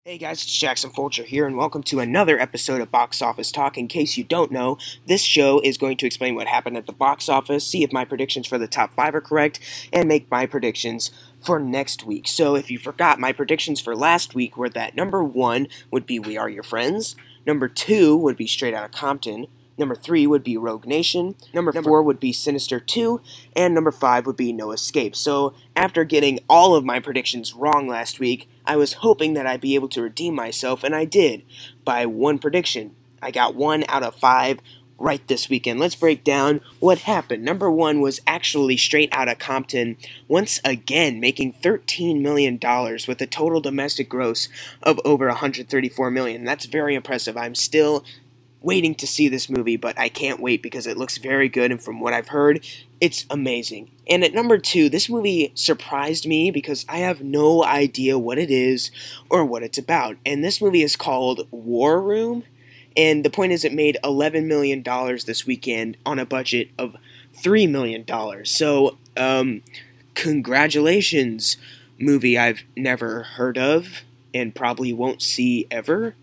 Hey guys, it's Jackson Fulcher here, and welcome to another episode of Box Office Talk. In case you don't know, this show is going to explain what happened at the box office, see if my predictions for the top 5 are correct, and make my predictions for next week. So if you forgot, my predictions for last week were that number 1 would be We Are Your Friends, number 2 would be Straight Outta Compton, number 3 would be Rogue Nation, number 4 would be Sinister 2, and number 5 would be No Escape. So after getting all of my predictions wrong last week, I was hoping that I'd be able to redeem myself, and I did, by one prediction. I got 1 out of 5 right this weekend. Let's break down what happened. Number 1 was actually Straight Outta Compton, once again making $13 million with a total domestic gross of over $134 million. That's very impressive. I'm still waiting to see this movie, but I can't wait because it looks very good, and from what I've heard, it's amazing. And at number 2, this movie surprised me because I have no idea what it is or what it's about. And this movie is called War Room, and the point is it made $11 million this weekend on a budget of $3 million. So, congratulations, movie I've never heard of and probably won't see ever.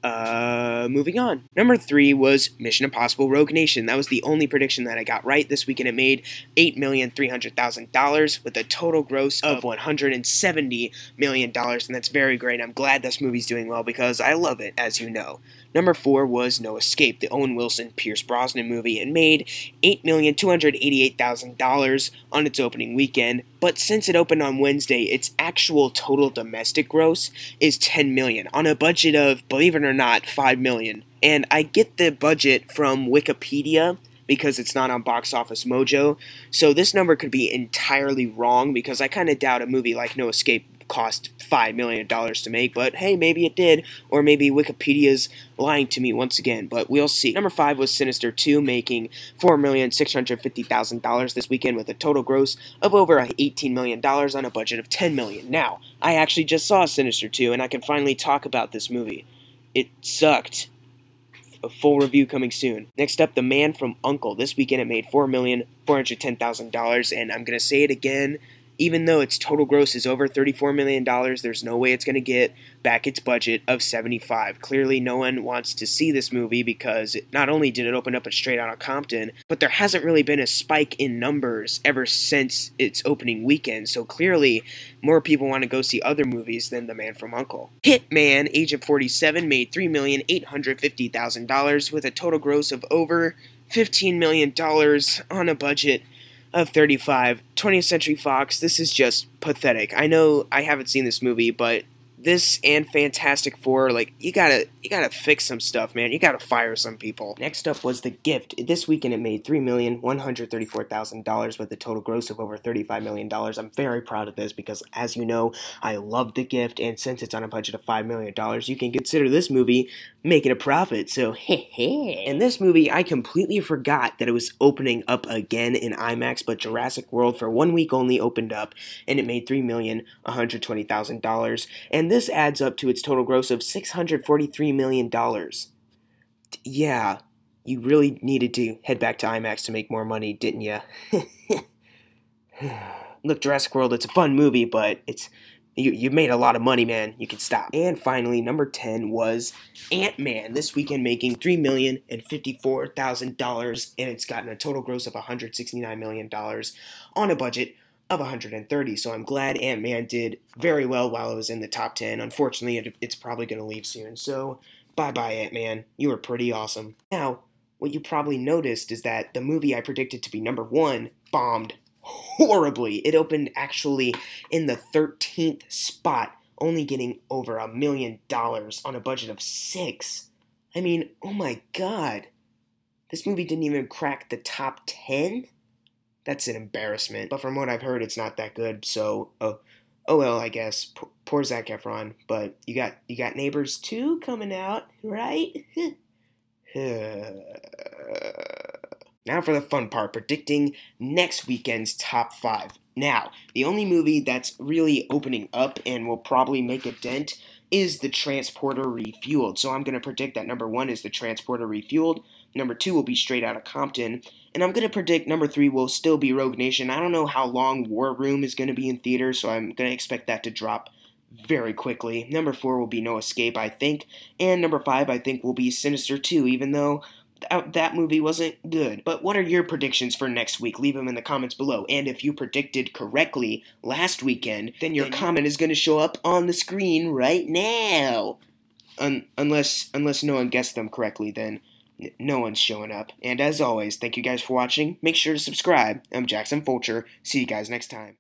Moving on. Number 3 was Mission Impossible Rogue Nation. That was the only prediction that I got right this weekend. It made $8,300,000 with a total gross of $170 million, and that's very great. I'm glad this movie's doing well because I love it, as you know. Number 4 was No Escape, the Owen Wilson, Pierce Brosnan movie. It made $8,288,000 on its opening weekend, but since it opened on Wednesday, its actual total domestic gross is $10 million on a budget of, believe it or not, $5 million. And I get the budget from Wikipedia because it's not on Box Office Mojo, so this number could be entirely wrong because I kind of doubt a movie like No Escape cost $5 million to make, but hey, maybe it did, or maybe Wikipedia's lying to me once again, but we'll see. Number 5 was Sinister 2, making $4,650,000 this weekend with a total gross of over $18 million on a budget of $10 million. Now, I actually just saw Sinister 2, and I can finally talk about this movie. It sucked. A full review coming soon. Next up, The Man from U.N.C.L.E. This weekend it made $4,410,000, and I'm going to say it again, even though its total gross is over $34 million, there's no way it's going to get back its budget of $75. Clearly, no one wants to see this movie because not only did it open up a Straight Outta Compton, but there hasn't really been a spike in numbers ever since its opening weekend, so clearly more people want to go see other movies than The Man from U.N.C.L.E. Hitman, Agent 47, made $3,850,000 with a total gross of over $15 million on a budget of 35. 20th Century Fox, this is just pathetic. I know I haven't seen this movie, but this and Fantastic Four, like, you gotta fix some stuff, man. You gotta fire some people. Next up was The Gift. This weekend it made $3,134,000 with a total gross of over $35 million. I'm very proud of this because, as you know, I love The Gift, and since it's on a budget of $5 million, you can consider this movie making a profit, so heh. In this movie, I completely forgot that it was opening up again in IMAX, but Jurassic World for 1 week only opened up, and it made $3,120,000, and this adds up to its total gross of $643 million. Yeah, you really needed to head back to IMAX to make more money, didn't ya? Look, Jurassic World, it's a fun movie, but you made a lot of money, man. You can stop. And finally, number 10 was AntMan. This weekend making $3,054,000, and it's gotten a total gross of $169 million on a budget of 130. So I'm glad AntMan did very well while it was in the top 10. Unfortunately, it's probably going to leave soon. So bye-bye, AntMan. You were pretty awesome. Now, what you probably noticed is that the movie I predicted to be number 1 bombed horribly. It opened actually in the 13th spot, only getting over $1 million on a budget of $6. I mean, oh my god. This movie didn't even crack the top 10? That's an embarrassment. But from what I've heard, it's not that good, so oh well, I guess. Poor Zac Efron. But you got Neighbors 2 coming out, right? Now for the fun part, predicting next weekend's top 5. Now, the only movie that's really opening up and will probably make a dent is The Transporter Refueled. So I'm going to predict that number 1 is The Transporter Refueled, number 2 will be Straight Outta Compton, and I'm going to predict number 3 will still be Rogue Nation. I don't know how long War Room is going to be in theaters, so I'm going to expect that to drop very quickly. Number 4 will be No Escape, I think. And number 5, I think, will be Sinister 2, even though that movie wasn't good. But what are your predictions for next week? Leave them in the comments below. And if you predicted correctly last weekend, then your comment is going to show up on the screen right now. Unless no one guessed them correctly, then no one's showing up. And as always, thank you guys for watching. Make sure to subscribe. I'm Jackson Fulcher. See you guys next time.